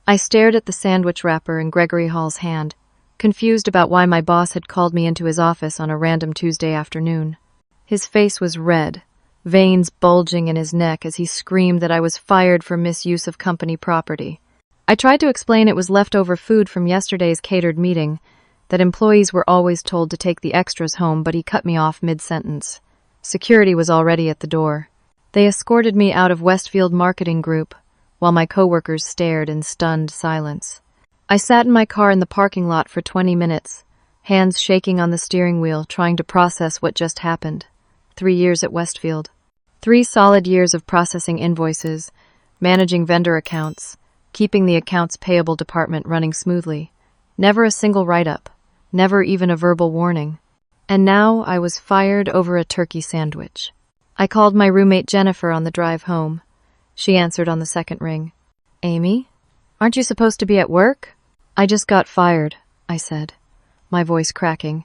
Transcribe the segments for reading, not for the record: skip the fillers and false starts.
I stared at the sandwich wrapper in Gregory Hall's hand, confused about why my boss had called me into his office on a random Tuesday afternoon. His face was red, veins bulging in his neck as he screamed that I was fired for misuse of company property. I tried to explain it was leftover food from yesterday's catered meeting, that employees were always told to take the extras home, but he cut me off mid-sentence. Security was already at the door. They escorted me out of Westfield Marketing Group, while my coworkers stared in stunned silence. I sat in my car in the parking lot for 20 minutes, hands shaking on the steering wheel, trying to process what just happened. 3 years at Westfield. 3 solid years of processing invoices, managing vendor accounts, keeping the accounts payable department running smoothly. Never a single write-up, never even a verbal warning. And now I was fired over a turkey sandwich. I called my roommate Jennifer on the drive home. She answered on the second ring. "Amy, aren't you supposed to be at work?" "I just got fired," I said, my voice cracking,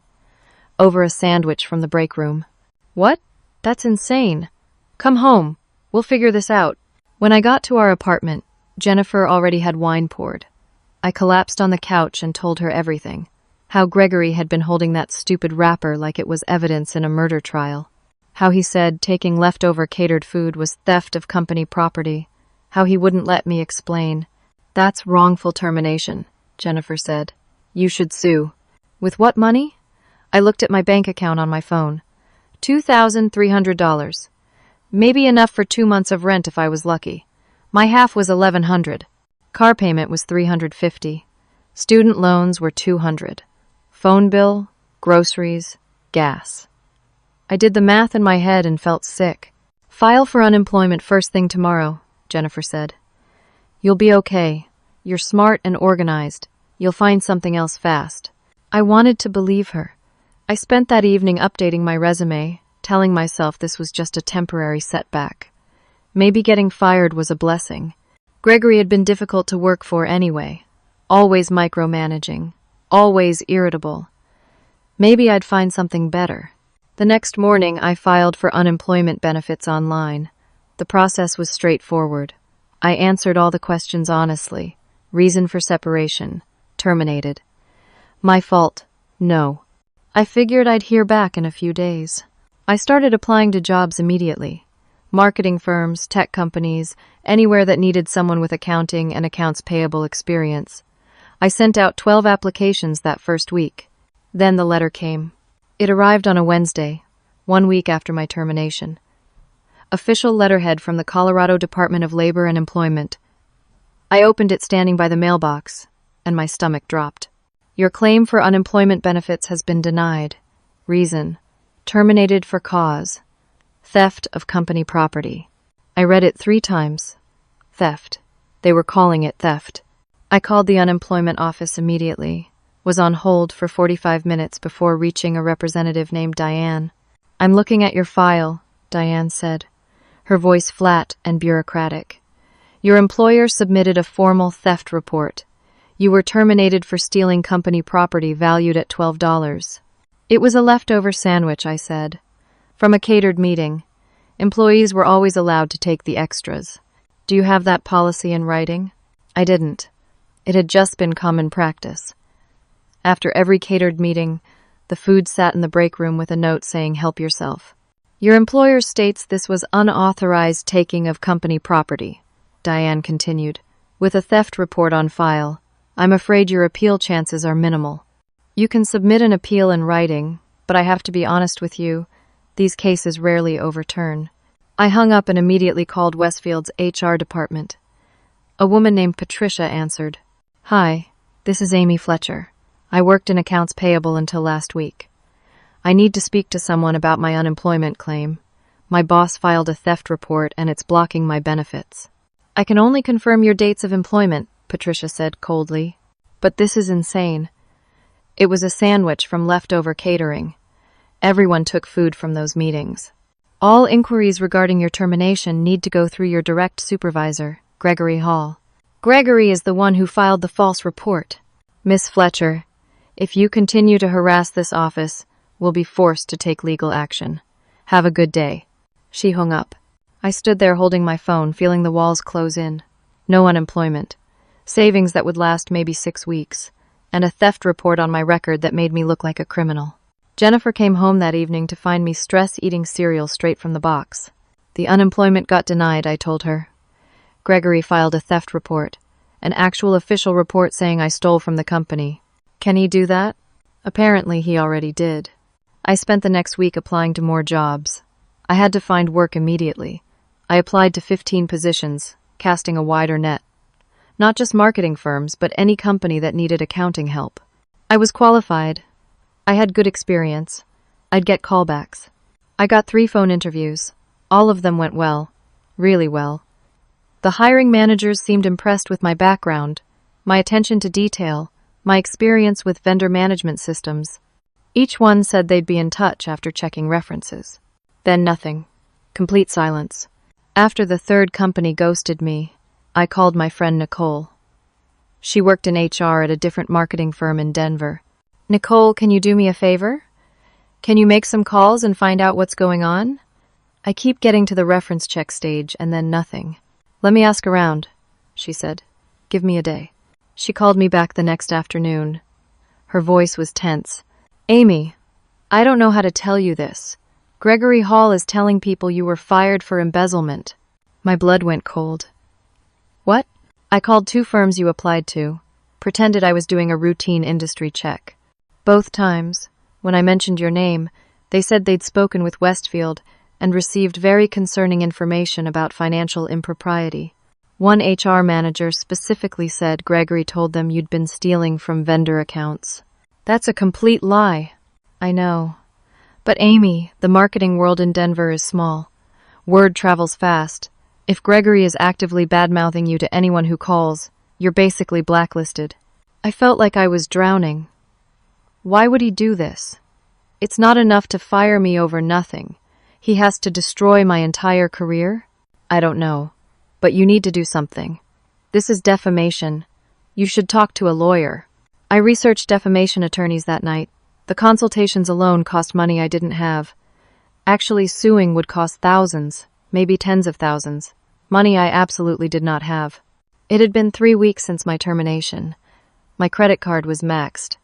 over a sandwich from the break room. "What? That's insane. Come home. We'll figure this out." When I got to our apartment, Jennifer already had wine poured. I collapsed on the couch and told her everything. How Gregory had been holding that stupid wrapper like it was evidence in a murder trial. How he said taking leftover catered food was theft of company property. How he wouldn't let me explain. "That's wrongful termination," Jennifer said. "You should sue." "With what money?" I looked at my bank account on my phone. $2,300. Maybe enough for 2 months of rent if I was lucky. My half was $1,100. Car payment was $350. Student loans were $200. Phone bill, groceries, gas. I did the math in my head and felt sick. "File for unemployment first thing tomorrow," Jennifer said. "You'll be okay. You're smart and organized. You'll find something else fast." I wanted to believe her. I spent that evening updating my resume, telling myself this was just a temporary setback. Maybe getting fired was a blessing. Gregory had been difficult to work for anyway. Always micromanaging. Always irritable. Maybe I'd find something better. The next morning, I filed for unemployment benefits online. The process was straightforward. I answered all the questions honestly. Reason for separation. Terminated. My fault. No. I figured I'd hear back in a few days. I started applying to jobs immediately. Marketing firms, tech companies, anywhere that needed someone with accounting and accounts payable experience. I sent out 12 applications that first week. Then the letter came. It arrived on a Wednesday, 1 week after my termination. Official letterhead from the Colorado Department of Labor and Employment. I opened it standing by the mailbox, and my stomach dropped. "Your claim for unemployment benefits has been denied. Reason: terminated for cause. Theft of company property." I read it 3 times. Theft. They were calling it theft. I called the unemployment office immediately. Was on hold for 45 minutes before reaching a representative named Diane. "I'm looking at your file," Diane said, her voice flat and bureaucratic. "Your employer submitted a formal theft report. You were terminated for stealing company property valued at $12. "It was a leftover sandwich," I said. "From a catered meeting. Employees were always allowed to take the extras. Do you have that policy in writing?" I didn't. It had just been common practice. After every catered meeting, the food sat in the break room with a note saying, "Help yourself." "Your employer states this was unauthorized taking of company property," Diane continued, "with a theft report on file. I'm afraid your appeal chances are minimal. You can submit an appeal in writing, but I have to be honest with you, these cases rarely overturn." I hung up and immediately called Westfield's HR department. A woman named Patricia answered. "Hi, this is Amy Fletcher. I worked in accounts payable until last week. I need to speak to someone about my unemployment claim. My boss filed a theft report and it's blocking my benefits." "I can only confirm your dates of employment," Patricia said coldly. "But this is insane. It was a sandwich from leftover catering. Everyone took food from those meetings. All inquiries regarding your termination need to go through your direct supervisor, Gregory Hall. Gregory is the one who filed the false report. Miss Fletcher, if you continue to harass this office, we'll be forced to take legal action. Have a good day." She hung up. I stood there holding my phone, feeling the walls close in. No unemployment. savings that would last maybe 6 weeks, and a theft report on my record that made me look like a criminal. Jennifer came home that evening to find me stress-eating cereal straight from the box. The unemployment got denied, I told her. Gregory filed a theft report, an actual official report saying I stole from the company. Can he do that? Apparently he already did. I spent the next week applying to more jobs. I had to find work immediately. I applied to 15 positions, casting a wider net. Not just marketing firms, but any company that needed accounting help. I was qualified. I had good experience. I'd get callbacks. I got 3 phone interviews. All of them went well. Really well. The hiring managers seemed impressed with my background, my attention to detail, my experience with vendor management systems. Each one said they'd be in touch after checking references. Then nothing. Complete silence. After the 3rd company ghosted me, I called my friend Nicole. She worked in HR at a different marketing firm in Denver. Nicole, can you do me a favor? Can you make some calls and find out what's going on? I keep getting to the reference check stage and then nothing. Let me ask around, she said. Give me a day. She called me back the next afternoon. Her voice was tense. Amy, I don't know how to tell you this. Gregory Hall is telling people you were fired for embezzlement. My blood went cold. What? I called 2 firms you applied to, pretended I was doing a routine industry check. Both times, when I mentioned your name, they said they'd spoken with Westfield and received very concerning information about financial impropriety. One HR manager specifically said Gregory told them you'd been stealing from vendor accounts. That's a complete lie. I know. But Amy, the marketing world in Denver is small. Word travels fast. If Gregory is actively bad-mouthing you to anyone who calls, you're basically blacklisted. I felt like I was drowning. Why would he do this? It's not enough to fire me over nothing. He has to destroy my entire career? I don't know. But you need to do something. This is defamation. You should talk to a lawyer. I researched defamation attorneys that night. The consultations alone cost money I didn't have. Actually, suing would cost thousands, maybe tens of thousands. Money I absolutely did not have. It had been 3 weeks since my termination. My credit card was maxed.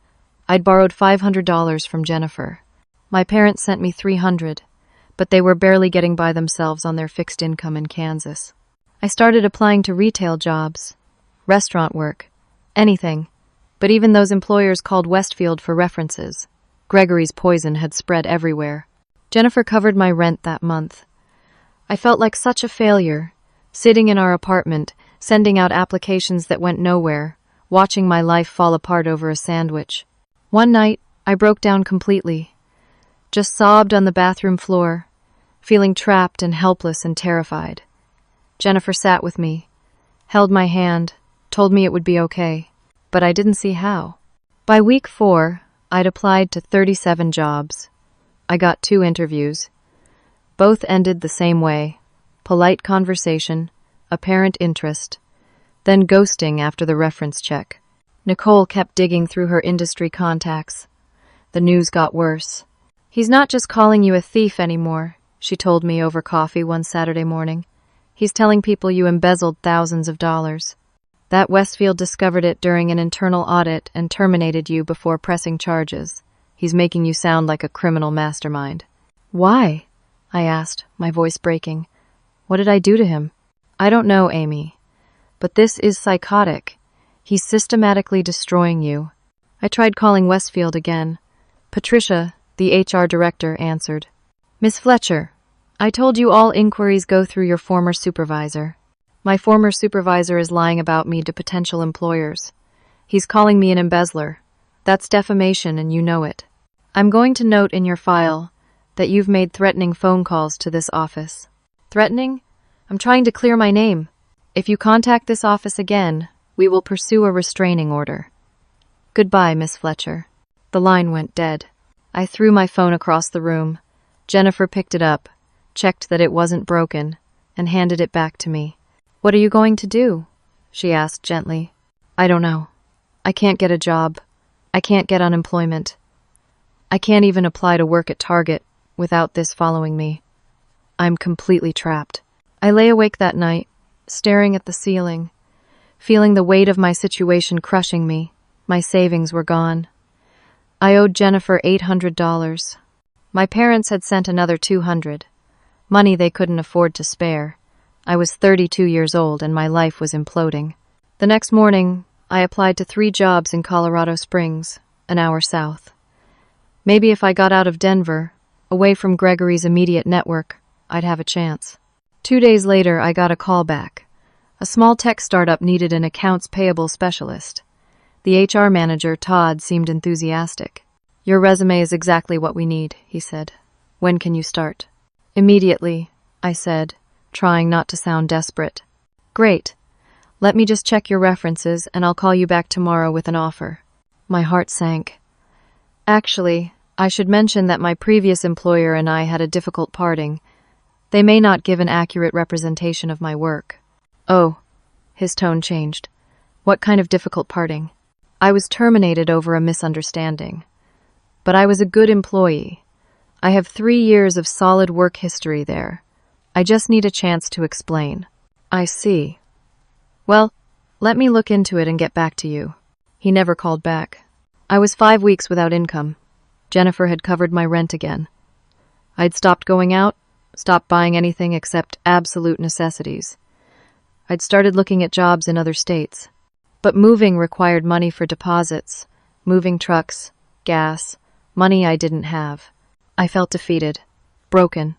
I'd borrowed $500 from Jennifer. My parents sent me $300, but they were barely getting by themselves on their fixed income in Kansas. I started applying to retail jobs, restaurant work, anything. But even those employers called Westfield for references. Gregory's poison had spread everywhere. Jennifer covered my rent that month. I felt like such a failure, sitting in our apartment, sending out applications that went nowhere, watching my life fall apart over a sandwich. One night, I broke down completely. Just sobbed on the bathroom floor, feeling trapped and helpless and terrified. Jennifer sat with me, held my hand, told me it would be okay. But I didn't see how. By week 4, I'd applied to 37 jobs. I got 2 interviews. Both ended the same way. Polite conversation, apparent interest, then ghosting after the reference check. Nicole kept digging through her industry contacts. The news got worse. He's not just calling you a thief anymore, she told me over coffee one Saturday morning. He's telling people you embezzled thousands of dollars. That Westfield discovered it during an internal audit and terminated you before pressing charges. He's making you sound like a criminal mastermind. Why? I asked, my voice breaking. What did I do to him? I don't know, Amy. But this is psychotic. He's systematically destroying you. I tried calling Westfield again. Patricia, the HR director, answered. Miss Fletcher, I told you all inquiries go through your former supervisor. My former supervisor is lying about me to potential employers. He's calling me an embezzler. That's defamation and you know it. I'm going to note in your file that you've made threatening phone calls to this office. Threatening? I'm trying to clear my name. If you contact this office again, we will pursue a restraining order. Goodbye, Miss Fletcher. The line went dead. I threw my phone across the room. Jennifer picked it up, checked that it wasn't broken, and handed it back to me. What are you going to do? She asked gently. I don't know. I can't get a job. I can't get unemployment. I can't even apply to work at Target without this following me. I'm completely trapped. I lay awake that night, staring at the ceiling, feeling the weight of my situation crushing me. My savings were gone. I owed Jennifer $800. My parents had sent another $200, money they couldn't afford to spare. I was 32 years old and my life was imploding. The next morning, I applied to 3 jobs in Colorado Springs, an hour south. Maybe if I got out of Denver, away from Gregory's immediate network, I'd have a chance. 2 days later, I got a call back. A small tech startup needed an accounts payable specialist. The HR manager, Todd, seemed enthusiastic. "Your resume is exactly what we need," he said. "When can you start?" "Immediately," I said, trying not to sound desperate. "Great. Let me just check your references and I'll call you back tomorrow with an offer." My heart sank. Actually, I should mention that my previous employer and I had a difficult parting. They may not give an accurate representation of my work. "Oh," his tone changed. "What kind of difficult parting?" "I was terminated over a misunderstanding. But I was a good employee. I have 3 years of solid work history there. I just need a chance to explain." "I see. Well, let me look into it and get back to you." He never called back. I was 5 weeks without income. Jennifer had covered my rent again. I'd stopped going out, stopped buying anything except absolute necessities. I'd started looking at jobs in other states. But moving required money for deposits, moving trucks, gas, money I didn't have. I felt defeated, broken,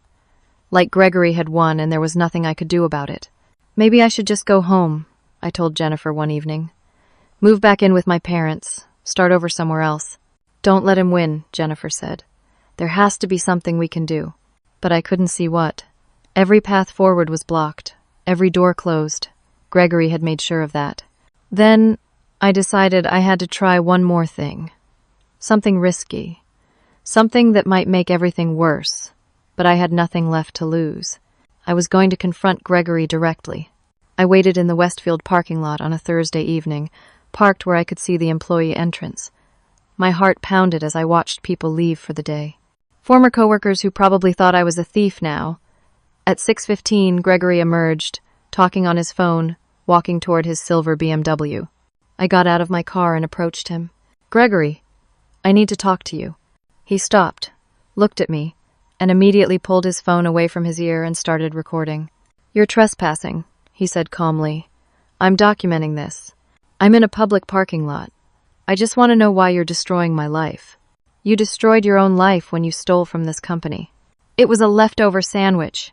like Gregory had won and there was nothing I could do about it. "Maybe I should just go home," I told Jennifer one evening. "Move back in with my parents, start over somewhere else." "Don't let him win," Jennifer said. "There has to be something we can do." But I couldn't see what. Every path forward was blocked, every door closed. Gregory had made sure of that. Then I decided I had to try one more thing. Something risky. Something that might make everything worse. But I had nothing left to lose. I was going to confront Gregory directly. I waited in the Westfield parking lot on a Thursday evening, parked where I could see the employee entrance. My heart pounded as I watched people leave for the day. Former coworkers who probably thought I was a thief now. At 6:15, Gregory emerged, talking on his phone, walking toward his silver BMW. I got out of my car and approached him. "Gregory, I need to talk to you." He stopped, looked at me, and immediately pulled his phone away from his ear and started recording. "You're trespassing," he said calmly. "I'm documenting this. I'm in a public parking lot. I just want to know why you're destroying my life. You destroyed your own life when you stole from this company. It was a leftover sandwich.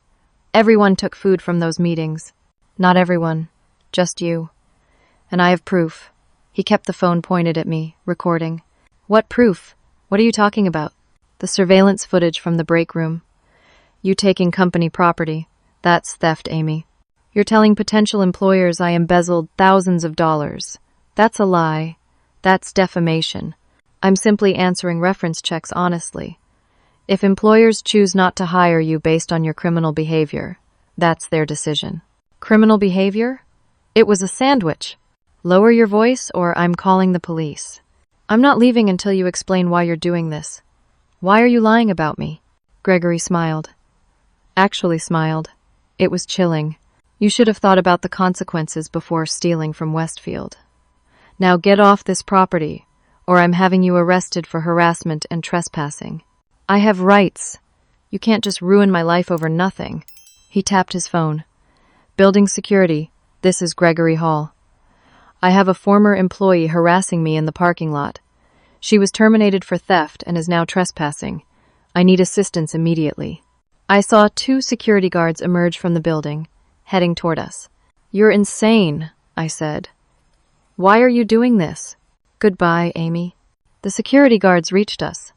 Everyone took food from those meetings. Not everyone, just you. And I have proof." He kept the phone pointed at me, recording. "What proof? What are you talking about?" "The surveillance footage from the break room. You taking company property. That's theft, Amy. You're telling potential employers I embezzled thousands of dollars. That's a lie. That's defamation. I'm simply answering reference checks honestly. If employers choose not to hire you based on your criminal behavior, that's their decision." "Criminal behavior? It was a sandwich. Lower your voice or I'm calling the police. I'm not leaving until you explain why you're doing this. Why are you lying about me?" Gregory smiled. Actually smiled. It was chilling. "You should have thought about the consequences before stealing from Westfield. Now get off this property, or I'm having you arrested for harassment and trespassing. I have rights. You can't just ruin my life over nothing." He tapped his phone. "Building security, this is Gregory Hall. I have a former employee harassing me in the parking lot. She was terminated for theft and is now trespassing. I need assistance immediately." I saw 2 security guards emerge from the building, heading toward us. "You're insane," I said. "Why are you doing this?" "Goodbye, Amy." The security guards reached us.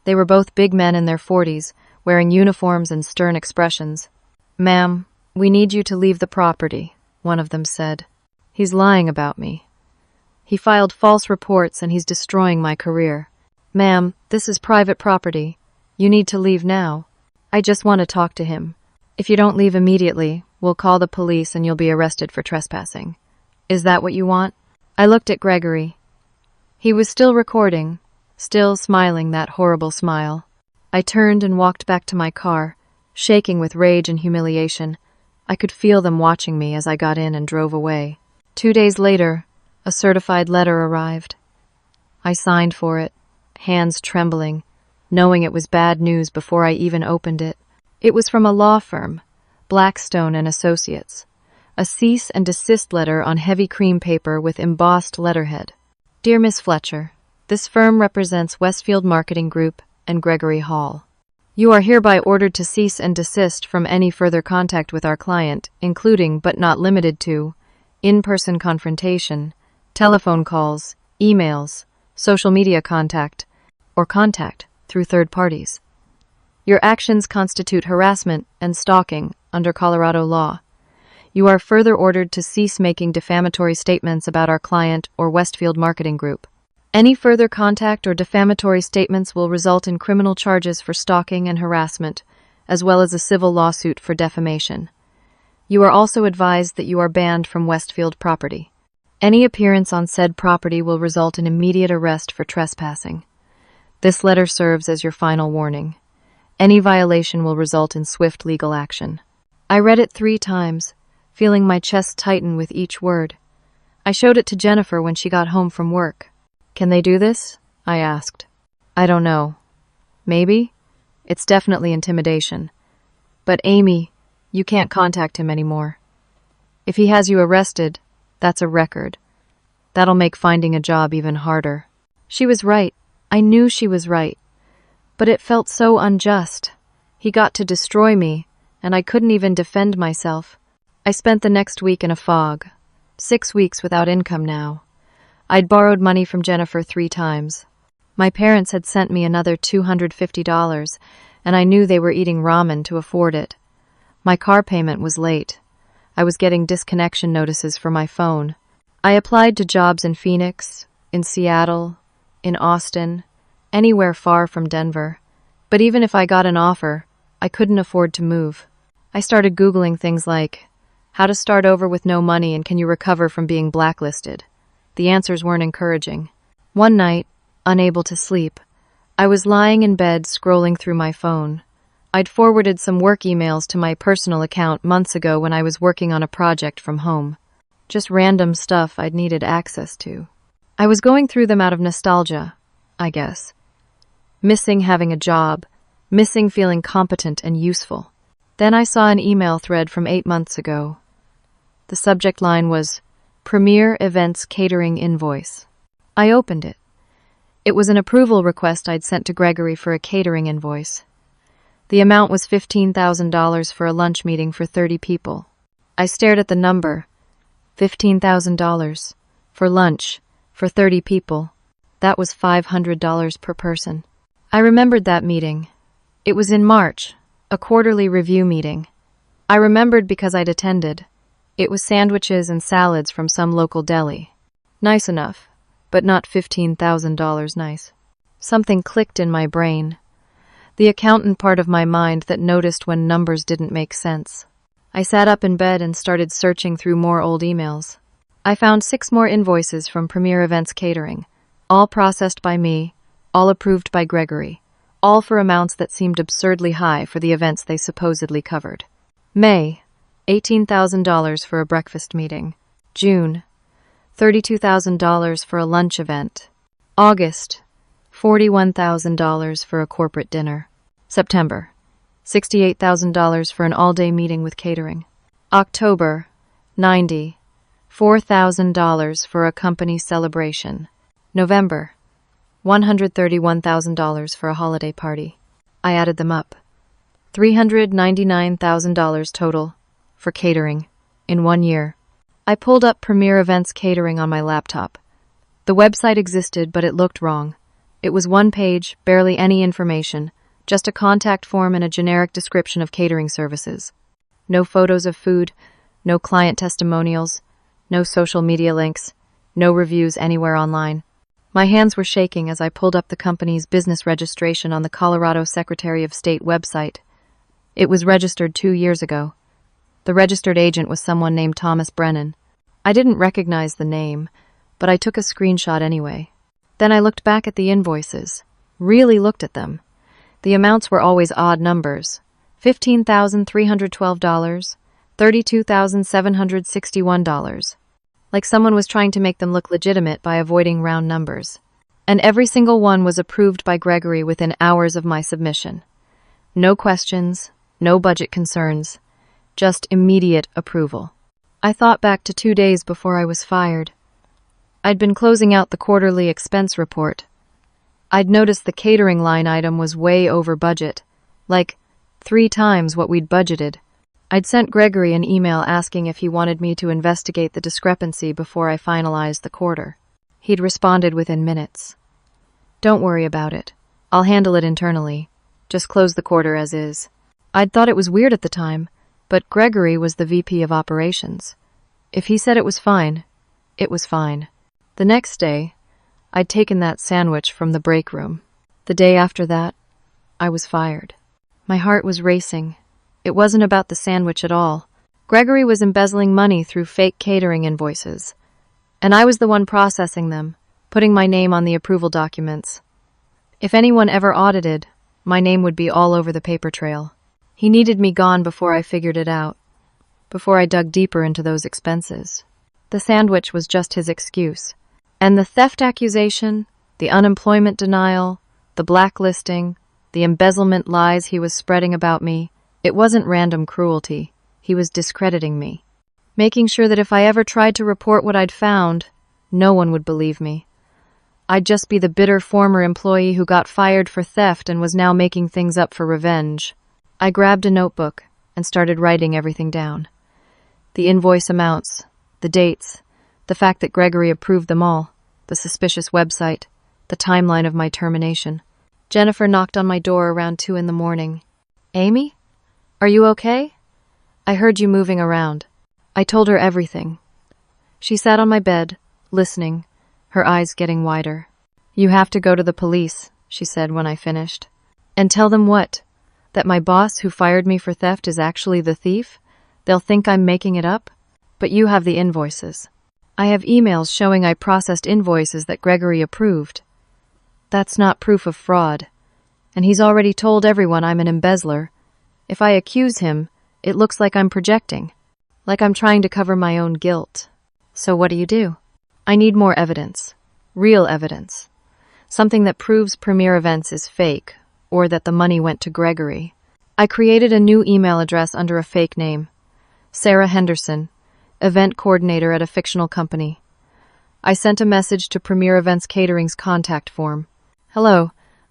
They were both big men in their 40s, wearing uniforms and stern expressions. "Ma'am, we need you to leave the property," one of them said. "He's lying about me. He filed false reports and he's destroying my career." "Ma'am, this is private property. You need to leave now. I just want to talk to him. If you don't leave immediately, we'll call the police and you'll be arrested for trespassing. Is that what you want?" I looked at Gregory. He was still recording, still smiling that horrible smile. I turned and walked back to my car, shaking with rage and humiliation. I could feel them watching me as I got in and drove away. 2 days later, a certified letter arrived. I signed for it, hands trembling, knowing it was bad news before I even opened it. It was from a law firm, Blackstone and Associates. A cease and desist letter on heavy cream paper with embossed letterhead. Dear Miss Fletcher, this firm represents Westfield Marketing Group and Gregory Hall. You are hereby ordered to cease and desist from any further contact with our client, including but not limited to in-person confrontation, telephone calls, emails, social media contact, or contact through third parties. Your actions constitute harassment and stalking under Colorado law. You are further ordered to cease making defamatory statements about our client or Westfield Marketing Group. Any further contact or defamatory statements will result in criminal charges for stalking and harassment, as well as a civil lawsuit for defamation. You are also advised that you are banned from Westfield property. Any appearance on said property will result in immediate arrest for trespassing. This letter serves as your final warning. Any violation will result in swift legal action. I read it 3 times, feeling my chest tighten with each word. I showed it to Jennifer when she got home from work. Can they do this? I asked. I don't know. Maybe? It's definitely intimidation. But Amy, you can't contact him anymore. If he has you arrested, that's a record. That'll make finding a job even harder. She was right. I knew she was right. But it felt so unjust. He got to destroy me, and I couldn't even defend myself. I spent the next week in a fog. 6 weeks without income now. I'd borrowed money from Jennifer 3 times. My parents had sent me another $250, and I knew they were eating ramen to afford it. My car payment was late. I was getting disconnection notices for my phone. I applied to jobs in Phoenix, in Seattle, in Austin, anywhere far from Denver. But even if I got an offer, I couldn't afford to move. I started Googling things like, how to start over with no money and can you recover from being blacklisted? The answers weren't encouraging. One night, unable to sleep, I was lying in bed scrolling through my phone. I'd forwarded some work emails to my personal account months ago when I was working on a project from home. Just random stuff I'd needed access to. I was going through them out of nostalgia, I guess. Missing having a job, missing feeling competent and useful. Then I saw an email thread from 8 months ago. The subject line was, Premier Events Catering Invoice. I opened it. It was an approval request I'd sent to Gregory for a catering invoice. The amount was $15,000 for a lunch meeting for 30 people. I stared at the number. $15,000 for lunch for 30 people. That was $500 per person. I remembered that meeting. It was in March, a quarterly review meeting. I remembered because I'd attended. It was sandwiches and salads from some local deli. Nice enough, but not $15,000 nice. Something clicked in my brain. The accountant part of my mind that noticed when numbers didn't make sense. I sat up in bed and started searching through more old emails. I found 6 more invoices from Premier Events Catering, all processed by me, all approved by Gregory, all for amounts that seemed absurdly high for the events they supposedly covered. May, $18,000 for a breakfast meeting. June, $32,000 for a lunch event. August, $41,000 for a corporate dinner. September, $68,000 for an all-day meeting with catering. October, $94,000 for a company celebration. November, $131,000 for a holiday party. I added them up. $399,000 total for catering in 1 year. I pulled up Premier Events Catering on my laptop. The website existed, but it looked wrong. It was 1 page, barely any information, just a contact form and a generic description of catering services. No photos of food, no client testimonials, no social media links, no reviews anywhere online. My hands were shaking as I pulled up the company's business registration on the Colorado Secretary of State website. It was registered 2 years ago. The registered agent was someone named Thomas Brennan. I didn't recognize the name, but I took a screenshot anyway. Then I looked back at the invoices. Really looked at them. The amounts were always odd numbers. $15,312, $32,761. like someone was trying to make them look legitimate by avoiding round numbers. And every single one was approved by Gregory within hours of my submission. No questions, no budget concerns, just immediate approval. I thought back to 2 days before I was fired. I'd been closing out the quarterly expense report. I'd noticed the catering line item was way over budget, like 3 times what we'd budgeted. I'd sent Gregory an email asking if he wanted me to investigate the discrepancy before I finalized the quarter. He'd responded within minutes. Don't worry about it. I'll handle it internally. Just close the quarter as is. I'd thought it was weird at the time, but Gregory was the VP of operations. If he said it was fine, it was fine. The next day, I'd taken that sandwich from the break room. The day after that, I was fired. My heart was racing. It wasn't about the sandwich at all. Gregory was embezzling money through fake catering invoices, and I was the one processing them, putting my name on the approval documents. If anyone ever audited, my name would be all over the paper trail. He needed me gone before I figured it out, before I dug deeper into those expenses. The sandwich was just his excuse. And the theft accusation, the unemployment denial, the blacklisting, the embezzlement lies he was spreading about me, it wasn't random cruelty. He was discrediting me, making sure that if I ever tried to report what I'd found, no one would believe me. I'd just be the bitter former employee who got fired for theft and was now making things up for revenge. I grabbed a notebook and started writing everything down. The invoice amounts, the dates, the fact that Gregory approved them all, the suspicious website, the timeline of my termination. Jennifer knocked on my door around 2 a.m. Amy? Are you okay? I heard you moving around. I told her everything. She sat on my bed, listening, her eyes getting wider. You have to go to the police, she said when I finished. And tell them what? That my boss who fired me for theft is actually the thief? They'll think I'm making it up? But you have the invoices. I have emails showing I processed invoices that Gregory approved. That's not proof of fraud. And he's already told everyone I'm an embezzler. If I accuse him, it looks like I'm projecting, like I'm trying to cover my own guilt. So what do? I need more evidence. Real evidence. Something that proves Premier Events is fake, or that the money went to Gregory. I created a new email address under a fake name. Sarah Henderson, event coordinator at a fictional company. I sent a message to Premier Events Catering's contact form. Hello,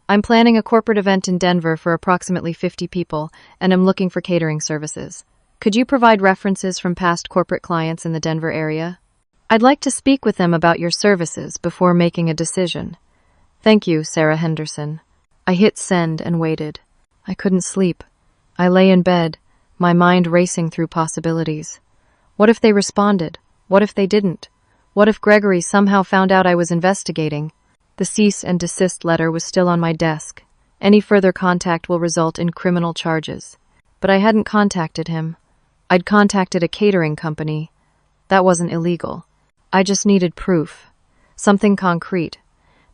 I'm planning a corporate event in Denver for approximately 50 people, and am looking for catering services. Could you provide references from past corporate clients in the Denver area? I'd like to speak with them about your services before making a decision. Thank you, Sarah Henderson. I hit send and waited. I couldn't sleep. I lay in bed, my mind racing through possibilities. What if they responded? What if they didn't? What if Gregory somehow found out I was investigating? The cease and desist letter was still on my desk. Any further contact will result in criminal charges. But I hadn't contacted him. I'd contacted a catering company. That wasn't illegal. I just needed proof. Something concrete.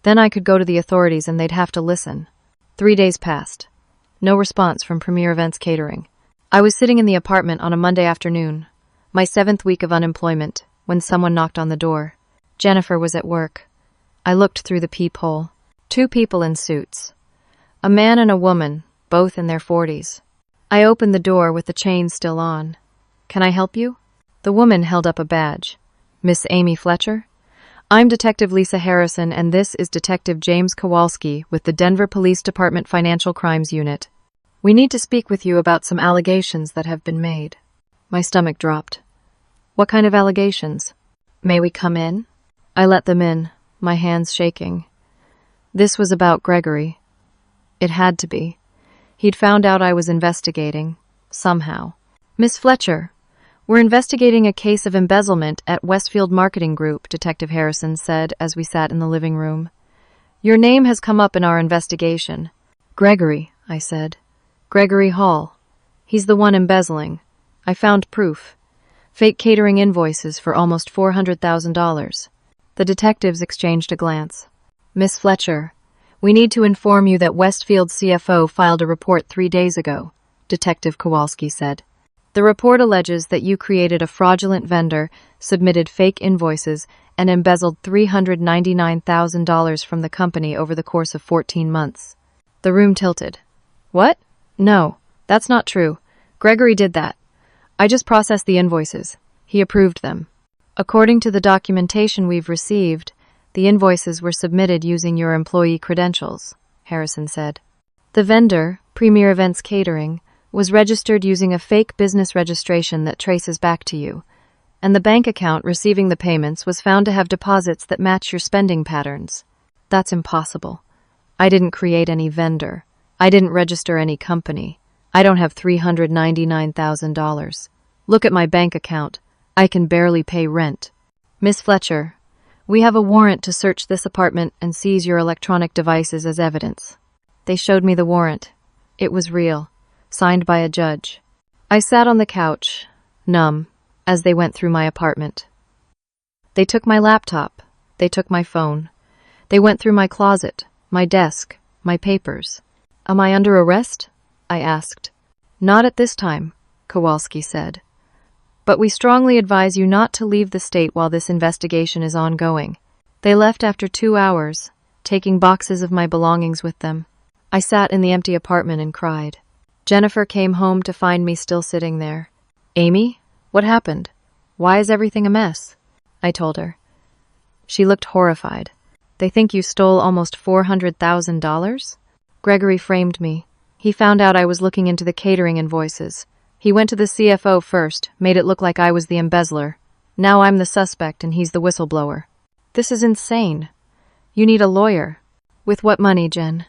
Then I could go to the authorities and they'd have to listen. 3 days passed. No response from Premier Events Catering. I was sitting in the apartment on a Monday afternoon, my 7th week of unemployment, when someone knocked on the door. Jennifer was at work. I looked through the peephole. 2 people in suits. A man and a woman, both in their 40s. I opened the door with the chain still on. Can I help you? The woman held up a badge. Miss Amy Fletcher? I'm Detective Lisa Harrison, and this is Detective James Kowalski with the Denver Police Department Financial Crimes Unit. We need to speak with you about some allegations that have been made. My stomach dropped. What kind of allegations? May we come in? I let them in, my hands shaking. This was about Gregory. It had to be. He'd found out I was investigating, somehow. Miss Fletcher, we're investigating a case of embezzlement at Westfield Marketing Group, Detective Harrison said as we sat in the living room. Your name has come up in our investigation. Gregory, I said. Gregory Hall. He's the one embezzling. I found proof. Fake catering invoices for almost $400,000. The detectives exchanged a glance. Miss Fletcher, we need to inform you that Westfield's CFO filed a report 3 days ago, Detective Kowalski said. The report alleges that you created a fraudulent vendor, submitted fake invoices, and embezzled $399,000 from the company over the course of 14 months. The room tilted. What? No, that's not true. Gregory did that. I just processed the invoices. He approved them. According to the documentation we've received, the invoices were submitted using your employee credentials, Harrison said. The vendor, Premier Events Catering, was registered using a fake business registration that traces back to you, and the bank account receiving the payments was found to have deposits that match your spending patterns. That's impossible. I didn't create any vendor. I didn't register any company. I don't have $399,000. Look at my bank account. I can barely pay rent. Miss Fletcher, we have a warrant to search this apartment and seize your electronic devices as evidence. They showed me the warrant. It was real, signed by a judge. I sat on the couch, numb, as they went through my apartment. They took my laptop. They took my phone. They went through my closet, my desk, my papers. Am I under arrest? I asked. Not at this time, Kowalski said. But we strongly advise you not to leave the state while this investigation is ongoing. They left after 2 hours, taking boxes of my belongings with them. I sat in the empty apartment and cried. Jennifer came home to find me still sitting there. Amy, what happened? Why is everything a mess? I told her. She looked horrified. They think you stole almost $400,000? Gregory framed me. He found out I was looking into the catering invoices. He went to the CFO first, made it look like I was the embezzler. Now I'm the suspect and he's the whistleblower. This is insane. You need a lawyer. With what money, Jen?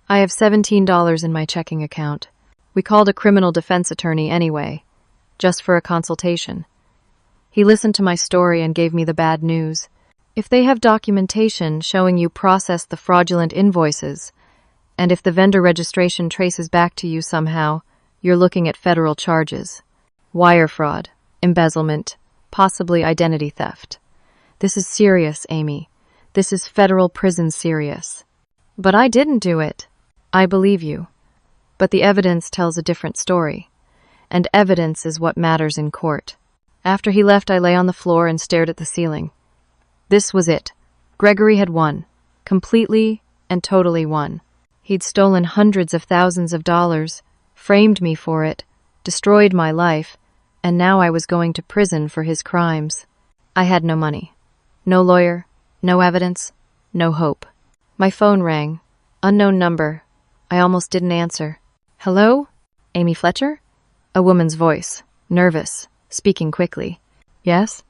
I have $17 in my checking account. We called a criminal defense attorney anyway, just for a consultation. He listened to my story and gave me the bad news. If they have documentation showing you processed the fraudulent invoices, and if the vendor registration traces back to you somehow, you're looking at federal charges. Wire fraud, embezzlement, possibly identity theft. This is serious, Amy. This is federal prison serious. But I didn't do it. I believe you. But the evidence tells a different story. And evidence is what matters in court. After he left, I lay on the floor and stared at the ceiling. This was it. Gregory had won. Completely and totally won. He'd stolen hundreds of thousands of dollars, framed me for it, destroyed my life, and now I was going to prison for his crimes. I had no money. No lawyer, no evidence, no hope. My phone rang. Unknown number. I almost didn't answer. Hello? Amy Fletcher? A woman's voice, nervous, speaking quickly. Yes?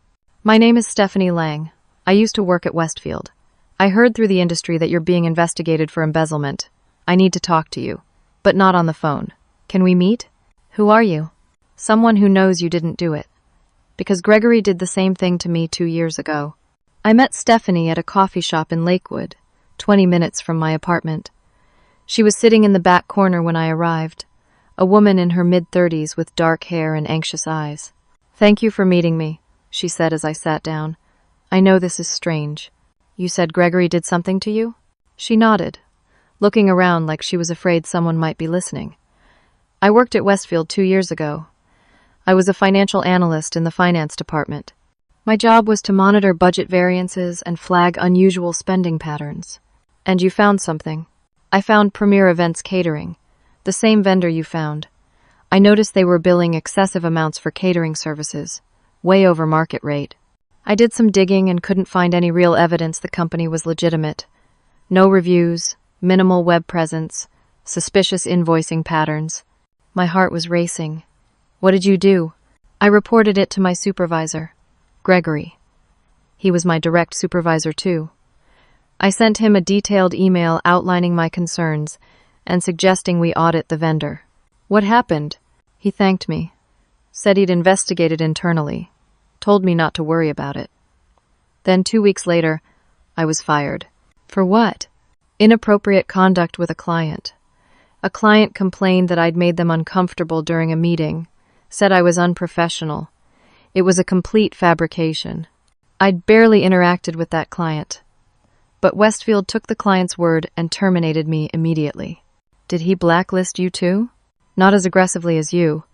My name is Stephanie Lang. I used to work at Westfield. I heard through the industry that you're being investigated for embezzlement. I need to talk to you, but not on the phone. Can we meet? Who are you? Someone who knows you didn't do it. Because Gregory did the same thing to me 2 years ago. I met Stephanie at a coffee shop in Lakewood, 20 minutes from my apartment. She was sitting in the back corner when I arrived, a woman in her mid-30s with dark hair and anxious eyes. Thank you for meeting me, she said as I sat down. I know this is strange. You said Gregory did something to you? She nodded, looking around like she was afraid someone might be listening. I worked at Westfield 2 years ago. I was a financial analyst in the finance department. My job was to monitor budget variances and flag unusual spending patterns. And you found something. I found Premier Events Catering, the same vendor you found. I noticed they were billing excessive amounts for catering services, way over market rate. I did some digging and couldn't find any real evidence the company was legitimate. No reviews, minimal web presence, suspicious invoicing patterns. My heart was racing. What did you do? I reported it to my supervisor, Gregory. He was my direct supervisor too. I sent him a detailed email outlining my concerns and suggesting we audit the vendor. What happened? He thanked me, said he'd investigated internally, told me not to worry about it. Then 2 weeks later, I was fired. For what? Inappropriate conduct with a client. A client complained that I'd made them uncomfortable during a meeting, said I was unprofessional. It was a complete fabrication. I'd barely interacted with that client. But Westfield took the client's word and terminated me immediately. Did he blacklist you too? Not as aggressively as you.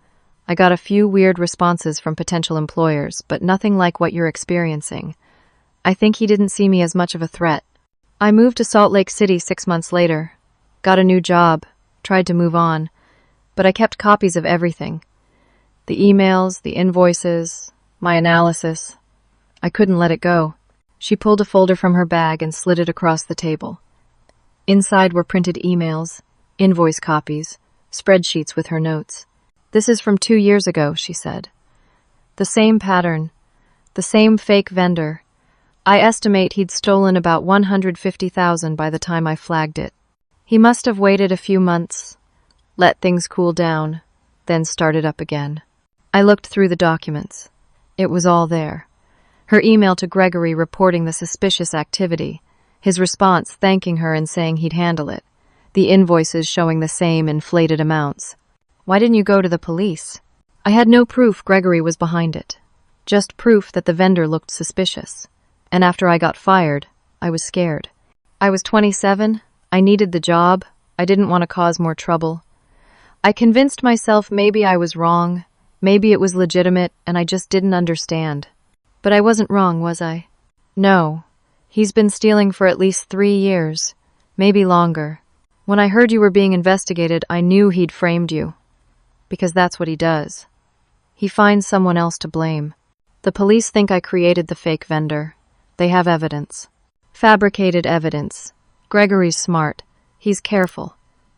I got a few weird responses from potential employers, but nothing like what you're experiencing. I think he didn't see me as much of a threat. I moved to Salt Lake City 6 months later, got a new job, tried to move on, but I kept copies of everything. The emails, the invoices, my analysis. I couldn't let it go. She pulled a folder from her bag and slid it across the table. Inside were printed emails, invoice copies, spreadsheets with her notes. This is from 2 years ago, she said. The same pattern, the same fake vendor. I estimate he'd stolen about $150,000 by the time I flagged it. He must have waited a few months, let things cool down, then started up again. I looked through the documents. It was all there. Her email to Gregory reporting the suspicious activity, his response thanking her and saying he'd handle it, the invoices showing the same inflated amounts. Why didn't you go to the police? I had no proof Gregory was behind it, just proof that the vendor looked suspicious. And after I got fired, I was scared. I was 27, I needed the job, I didn't want to cause more trouble. I convinced myself maybe I was wrong, maybe it was legitimate, and I just didn't understand. But I wasn't wrong, was I? No. He's been stealing for at least 3 years, maybe longer. When I heard you were being investigated, I knew he'd framed you. Because that's what he does. He finds someone else to blame. The police think I created the fake vendor. They have evidence. Fabricated evidence. Gregory's smart. He's careful.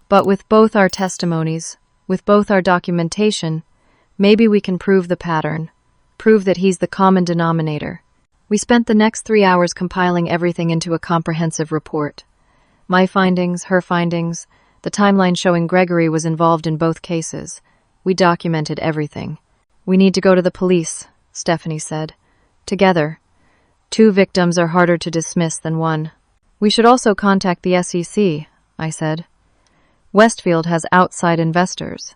But with both our testimonies, with both our documentation, maybe we can prove the pattern. Prove that he's the common denominator. We spent the next 3 hours compiling everything into a comprehensive report. My findings, her findings, the timeline showing Gregory was involved in both cases. We documented everything. We need to go to the police, Stephanie said. Together. 2 victims are harder to dismiss than 1. We should also contact the SEC, I said. Westfield has outside investors.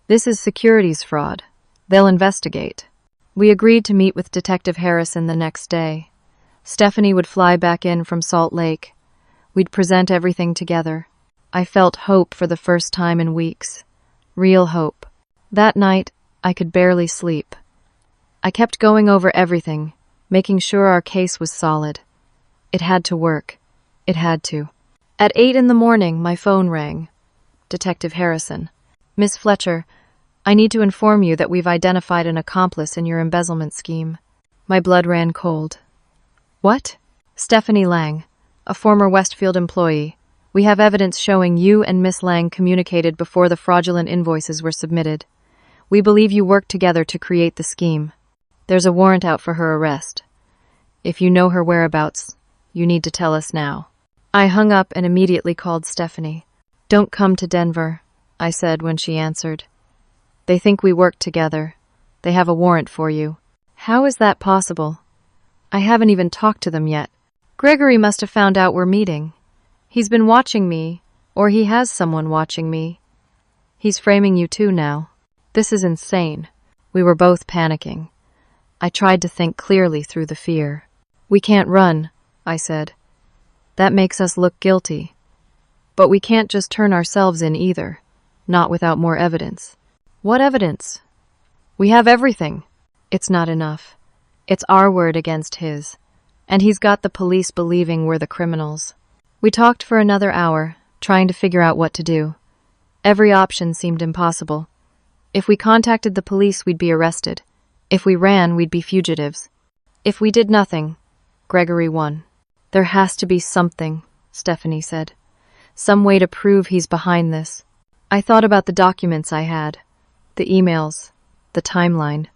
This is securities fraud. They'll investigate. We agreed to meet with Detective Harrison the next day. Stephanie would fly back in from Salt Lake. We'd present everything together. I felt hope for the first time in weeks. Real hope. That night, I could barely sleep. I kept going over everything, making sure our case was solid. It had to work. It had to. At 8 in the morning, my phone rang. Detective Harrison. Miss Fletcher, I need to inform you that we've identified an accomplice in your embezzlement scheme. My blood ran cold. What? Stephanie Lang, a former Westfield employee. We have evidence showing you and Miss Lang communicated before the fraudulent invoices were submitted. We believe you worked together to create the scheme. There's a warrant out for her arrest. If you know her whereabouts, you need to tell us now. I hung up and immediately called Stephanie. Don't come to Denver, I said when she answered. They think we worked together. They have a warrant for you. How is that possible? I haven't even talked to them yet. Gregory must have found out we're meeting. He's been watching me, or he has someone watching me. He's framing you too now. This is insane. We were both panicking. I tried to think clearly through the fear. We can't run, I said. That makes us look guilty. But we can't just turn ourselves in either, not without more evidence. What evidence? We have everything. It's not enough. It's our word against his. And he's got the police believing we're the criminals. We talked for another hour, trying to figure out what to do. Every option seemed impossible. If we contacted the police, we'd be arrested. If we ran, we'd be fugitives. If we did nothing, Gregory won. There has to be something, Stephanie said. Some way to prove he's behind this. I thought about the documents I had. The emails. The timeline.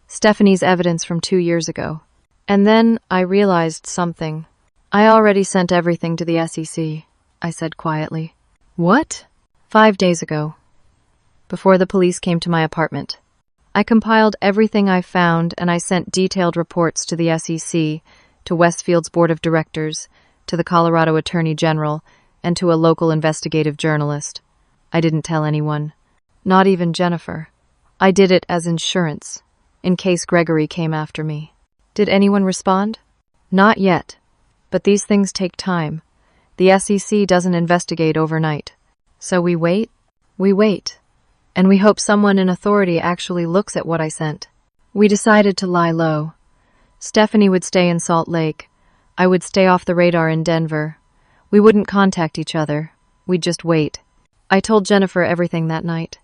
Stephanie's evidence from 2 years ago. And then I realized something. I already sent everything to the SEC, I said quietly. What? 5 days ago. Before the police came to my apartment. I compiled everything I found and I sent detailed reports to the SEC, to Westfield's Board of Directors, to the Colorado Attorney General, and to a local investigative journalist. I didn't tell anyone. Not even Jennifer. I did it as insurance, in case Gregory came after me. Did anyone respond? Not yet. But these things take time. The SEC doesn't investigate overnight. So we wait? We wait. And we hope someone in authority actually looks at what I sent. We decided to lie low. Stephanie would stay in Salt Lake. I would stay off the radar in Denver. We wouldn't contact each other. We'd just wait. I told Jennifer everything that night.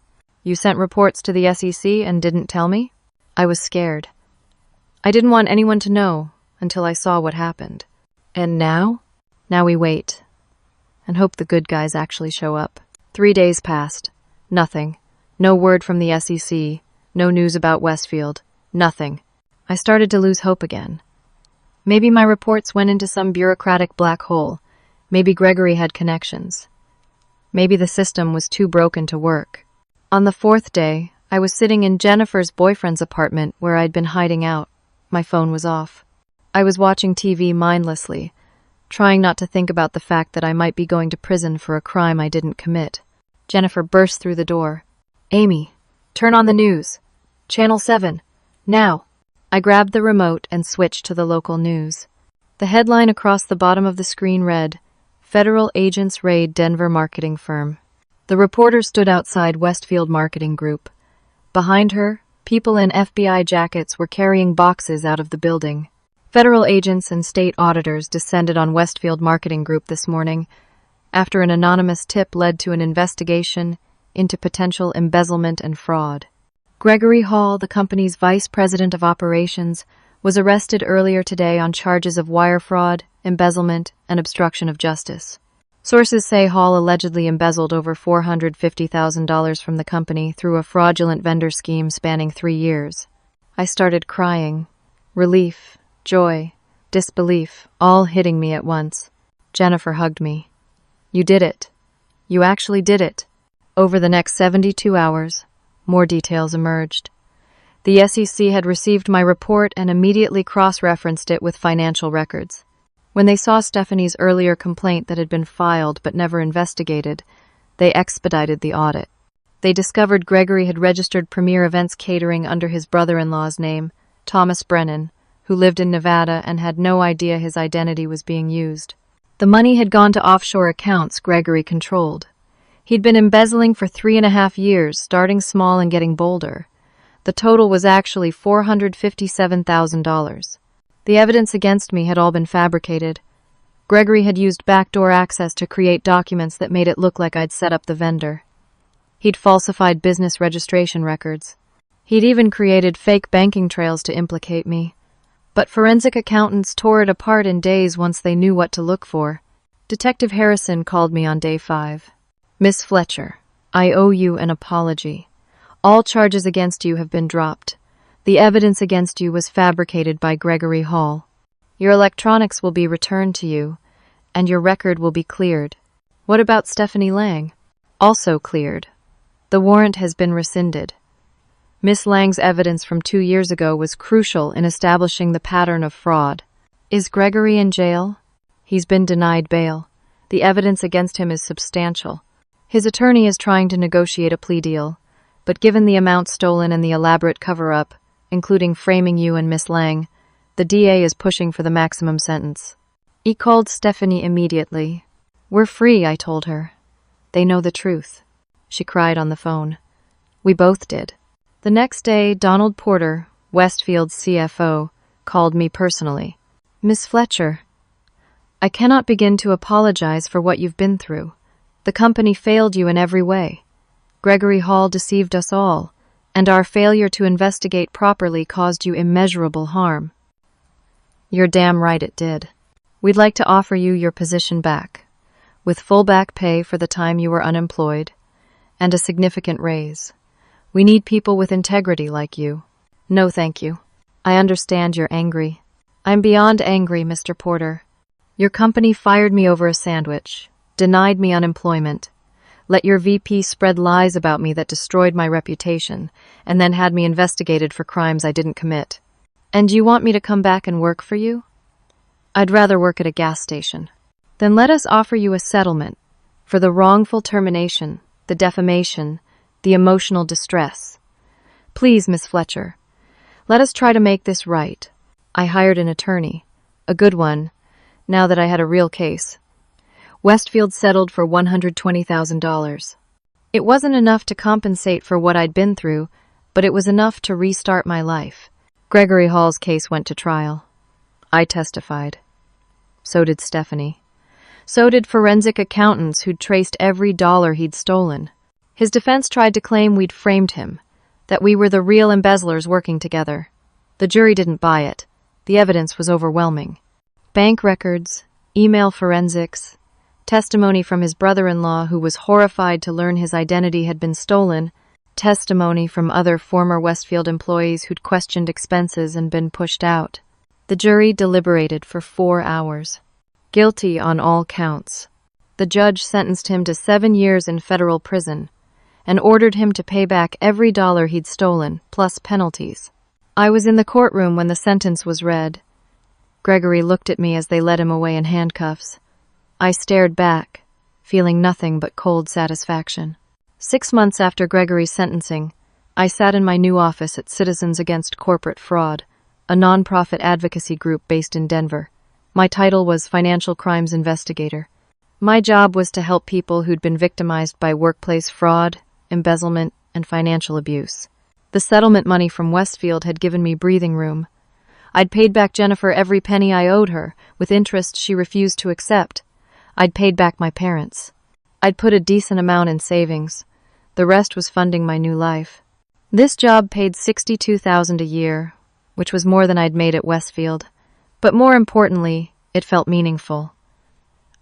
You sent reports to the SEC and didn't tell me? I was scared. I didn't want anyone to know until I saw what happened. And now? Now we wait. And hope the good guys actually show up. 3 days passed. Nothing. No word from the SEC. No news about Westfield. Nothing. I started to lose hope again. Maybe my reports went into some bureaucratic black hole. Maybe Gregory had connections. Maybe the system was too broken to work. On the 4th day, I was sitting in Jennifer's boyfriend's apartment where I'd been hiding out. My phone was off. I was watching TV mindlessly, trying not to think about the fact that I might be going to prison for a crime I didn't commit. Jennifer burst through the door. Amy, turn on the news. Channel 7. Now. I grabbed the remote and switched to the local news. The headline across the bottom of the screen read, Federal Agents Raid Denver Marketing Firm. The reporter stood outside Westfield Marketing Group. Behind her, people in FBI jackets were carrying boxes out of the building. Federal agents and state auditors descended on Westfield Marketing Group this morning after an anonymous tip led to an investigation into potential embezzlement and fraud. Gregory Hall, the company's vice president of operations, was arrested earlier today on charges of wire fraud, embezzlement, and obstruction of justice. Sources say Hall allegedly embezzled over $450,000 from the company through a fraudulent vendor scheme spanning 3 years. I started crying. Relief, joy, disbelief, all hitting me at once. Jennifer hugged me. You did it. You actually did it. Over the next 72 hours, more details emerged. The SEC had received my report and immediately cross-referenced it with financial records. When they saw Stephanie's earlier complaint that had been filed but never investigated, they expedited the audit. They discovered Gregory had registered Premier Events Catering under his brother-in-law's name, Thomas Brennan, who lived in Nevada and had no idea his identity was being used. The money had gone to offshore accounts Gregory controlled. He'd been embezzling for 3.5 years, starting small and getting bolder. The total was actually $457,000. The evidence against me had all been fabricated. Gregory had used backdoor access to create documents that made it look like I'd set up the vendor. He'd falsified business registration records. He'd even created fake banking trails to implicate me. But forensic accountants tore it apart in days once they knew what to look for. Detective Harrison called me on day 5. Miss Fletcher, I owe you an apology. All charges against you have been dropped. The evidence against you was fabricated by Gregory Hall. Your electronics will be returned to you, and your record will be cleared. What about Stephanie Lang? Also cleared. The warrant has been rescinded. Miss Lang's evidence from 2 years ago was crucial in establishing the pattern of fraud. Is Gregory in jail? He's been denied bail. The evidence against him is substantial. His attorney is trying to negotiate a plea deal, but given the amount stolen and the elaborate cover-up, including framing you and Miss Lang, the DA is pushing for the maximum sentence. He called Stephanie immediately. We're free, I told her. They know the truth. She cried on the phone. We both did. The next day, Donald Porter, Westfield's CFO, called me personally. Miss Fletcher, I cannot begin to apologize for what you've been through. The company failed you in every way. Gregory Hall deceived us all, and our failure to investigate properly caused you immeasurable harm. You're damn right it did. We'd like to offer you your position back, with full back pay for the time you were unemployed, and a significant raise. We need people with integrity like you. No, thank you. I understand you're angry. I'm beyond angry, Mr. Porter. Your company fired me over a sandwich, denied me unemployment, let your VP spread lies about me that destroyed my reputation, and then had me investigated for crimes I didn't commit. And you want me to come back and work for you? I'd rather work at a gas station. Then let us offer you a settlement for the wrongful termination, the defamation, the emotional distress. Please, Miss Fletcher, let us try to make this right. I hired an attorney, a good one, now that I had a real case. Westfield settled for $120,000. It wasn't enough to compensate for what I'd been through, but it was enough to restart my life. Gregory Hall's case went to trial. I testified. So did Stephanie. So did forensic accountants who'd traced every dollar he'd stolen. His defense tried to claim we'd framed him, that we were the real embezzlers working together. The jury didn't buy it. The evidence was overwhelming. Bank records, email forensics, testimony from his brother-in-law who was horrified to learn his identity had been stolen, testimony from other former Westfield employees who'd questioned expenses and been pushed out. The jury deliberated for 4 hours. Guilty on all counts. The judge sentenced him to 7 years in federal prison and ordered him to pay back every dollar he'd stolen, plus penalties. I was in the courtroom when the sentence was read. Gregory looked at me as they led him away in handcuffs. I stared back, feeling nothing but cold satisfaction. 6 months after Gregory's sentencing, I sat in my new office at Citizens Against Corporate Fraud, a nonprofit advocacy group based in Denver. My title was Financial Crimes Investigator. My job was to help people who'd been victimized by workplace fraud, embezzlement, and financial abuse. The settlement money from Westfield had given me breathing room. I'd paid back Jennifer every penny I owed her, with interest she refused to accept. I'd paid back my parents. I'd put a decent amount in savings. The rest was funding my new life. This job paid $62,000 a year, which was more than I'd made at Westfield. But more importantly, it felt meaningful.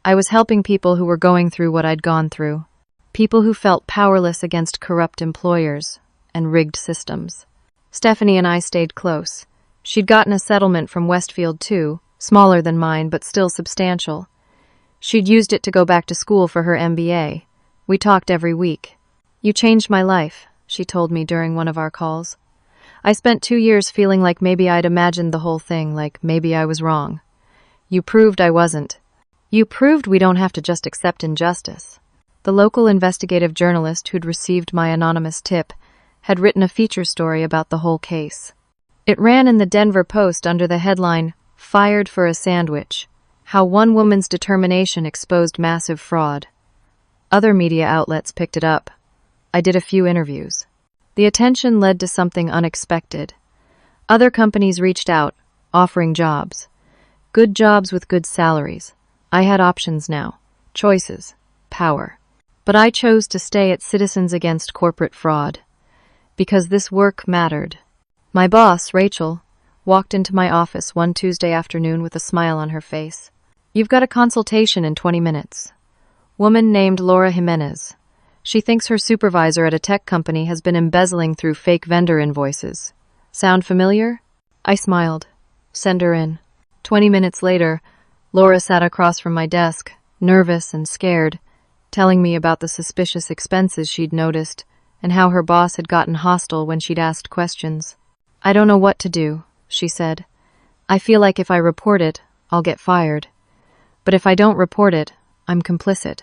I was helping people who were going through what I'd gone through. People who felt powerless against corrupt employers and rigged systems. Stephanie and I stayed close. She'd gotten a settlement from Westfield too, smaller than mine, but still substantial. She'd used it to go back to school for her MBA. We talked every week. "You changed my life," she told me during one of our calls. I spent 2 years feeling like maybe I'd imagined the whole thing, like maybe I was wrong. You proved I wasn't. You proved we don't have to just accept injustice. The local investigative journalist who'd received my anonymous tip had written a feature story about the whole case. It ran in the Denver Post under the headline, "Fired for a Sandwich: How One Woman's Determination Exposed Massive Fraud." Other media outlets picked it up. I did a few interviews. The attention led to something unexpected. Other companies reached out, offering jobs. Good jobs with good salaries. I had options now. Choices. Power. But I chose to stay at Citizens Against Corporate Fraud. Because this work mattered. My boss, Rachel, walked into my office one Tuesday afternoon with a smile on her face. "You've got a consultation in 20 minutes. Woman named Laura Jimenez. She thinks her supervisor at a tech company has been embezzling through fake vendor invoices. Sound familiar?" I smiled. "Send her in." 20 minutes later, Laura sat across from my desk, nervous and scared, telling me about the suspicious expenses she'd noticed and how her boss had gotten hostile when she'd asked questions. "I don't know what to do," she said. "I feel like if I report it, I'll get fired. But if I don't report it, I'm complicit.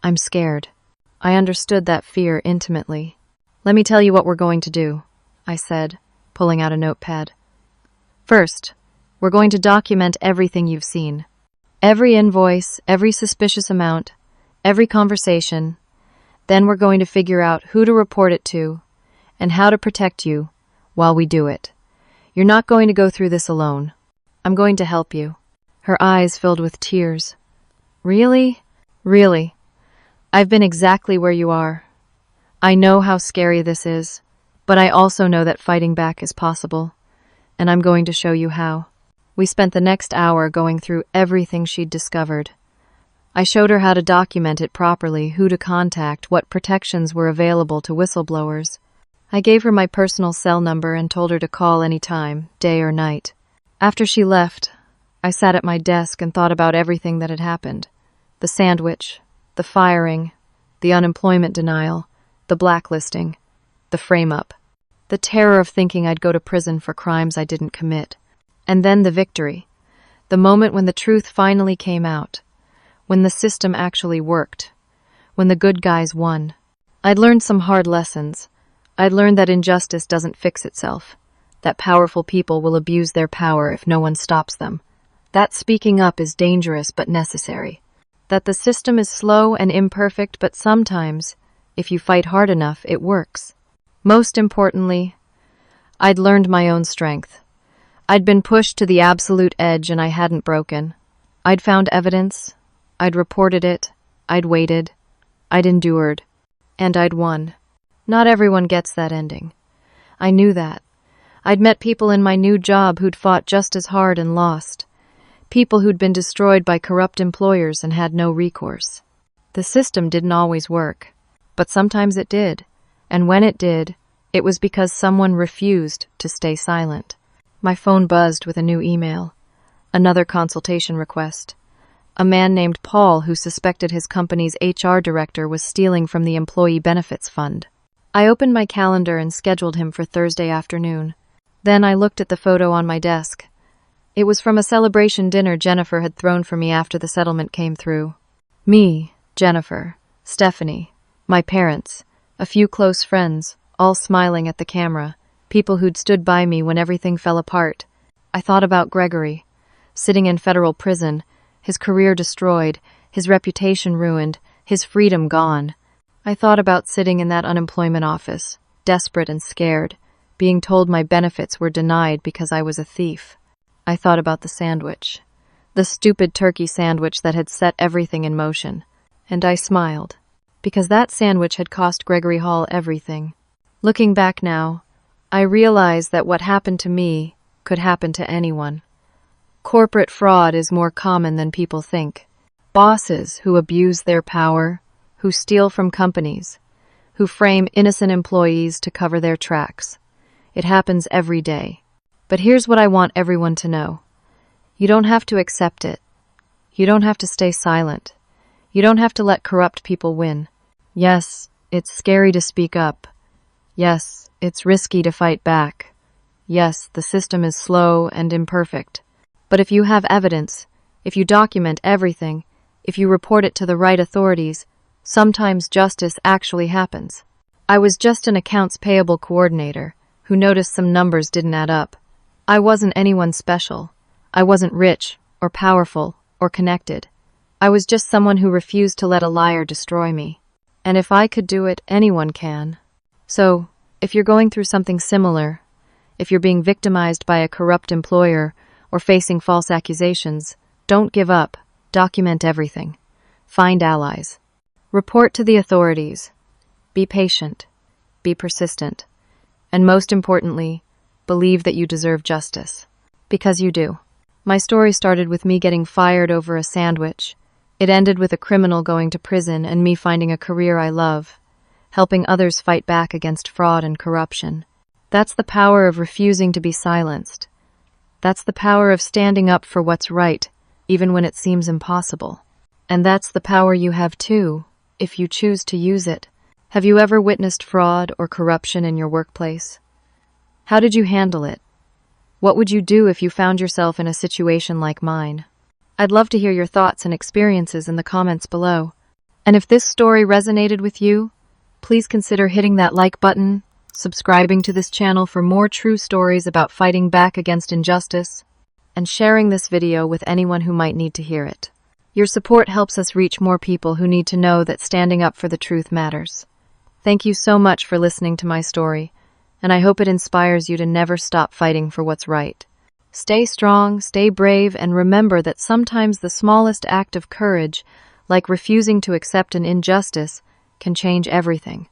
I'm scared." I understood that fear intimately. "Let me tell you what we're going to do," I said, pulling out a notepad. "First, we're going to document everything you've seen. Every invoice, every suspicious amount, every conversation. Then we're going to figure out who to report it to and how to protect you while we do it. You're not going to go through this alone. I'm going to help you." Her eyes filled with tears. "Really? Really? I've been exactly where you are. I know how scary this is, but I also know that fighting back is possible, and I'm going to show you how." We spent the next hour going through everything she'd discovered. I showed her how to document it properly, who to contact, what protections were available to whistleblowers. I gave her my personal cell number and told her to call any time, day or night. After she left, I sat at my desk and thought about everything that had happened. The sandwich, the firing, the unemployment denial, the blacklisting, the frame-up, the terror of thinking I'd go to prison for crimes I didn't commit. And then the victory, the moment when the truth finally came out, when the system actually worked, when the good guys won. I'd learned some hard lessons. I'd learned that injustice doesn't fix itself, that powerful people will abuse their power if no one stops them, that speaking up is dangerous but necessary, that the system is slow and imperfect, but sometimes If you fight hard enough, it works. Most importantly, I'd learned my own strength. I'd been pushed to the absolute edge and I hadn't broken. I'd found evidence. I'd reported it. I'd waited. I'd endured. And I'd won. Not everyone gets that ending. I knew that. I'd met people in my new job who'd fought just as hard and lost. People who'd been destroyed by corrupt employers and had no recourse. The system didn't always work, but sometimes it did. And when it did, it was because someone refused to stay silent. My phone buzzed with a new email. Another consultation request. A man named Paul who suspected his company's HR director was stealing from the employee benefits fund. I opened my calendar and scheduled him for Thursday afternoon. Then I looked at the photo on my desk. It was from a celebration dinner Jennifer had thrown for me after the settlement came through. Me, Jennifer, Stephanie, my parents, a few close friends, all smiling at the camera, people who'd stood by me when everything fell apart. I thought about Gregory, sitting in federal prison, his career destroyed, his reputation ruined, his freedom gone. I thought about sitting in that unemployment office, desperate and scared, being told my benefits were denied because I was a thief. I thought about the sandwich, the stupid turkey sandwich that had set everything in motion. And I smiled, because that sandwich had cost Gregory Hall everything. Looking back now, I realize that what happened to me could happen to anyone. Corporate fraud is more common than people think. Bosses who abuse their power, who steal from companies, who frame innocent employees to cover their tracks. It happens every day. But here's what I want everyone to know. You don't have to accept it. You don't have to stay silent. You don't have to let corrupt people win. Yes, it's scary to speak up. Yes, it's risky to fight back. Yes, the system is slow and imperfect. But if you have evidence, if you document everything, if you report it to the right authorities, sometimes justice actually happens. I was just an accounts payable coordinator who noticed some numbers didn't add up. I wasn't anyone special. I wasn't rich or powerful or connected. I was just someone who refused to let a liar destroy me. And if I could do it, anyone can. So, if you're going through something similar, if you're being victimized by a corrupt employer or facing false accusations, don't give up. Document everything. Find allies. Report to the authorities. Be patient. Be persistent. And most importantly, believe that you deserve justice. Because you do. My story started with me getting fired over a sandwich. It ended with a criminal going to prison and me finding a career I love, helping others fight back against fraud and corruption. That's the power of refusing to be silenced. That's the power of standing up for what's right, even when it seems impossible. And that's the power you have too, if you choose to use it. Have you ever witnessed fraud or corruption in your workplace? How did you handle it? What would you do if you found yourself in a situation like mine? I'd love to hear your thoughts and experiences in the comments below. And if this story resonated with you, please consider hitting that like button, subscribing to this channel for more true stories about fighting back against injustice, and sharing this video with anyone who might need to hear it. Your support helps us reach more people who need to know that standing up for the truth matters. Thank you so much for listening to my story, and I hope it inspires you to never stop fighting for what's right. Stay strong, stay brave, and remember that sometimes the smallest act of courage, like refusing to accept an injustice, can change everything.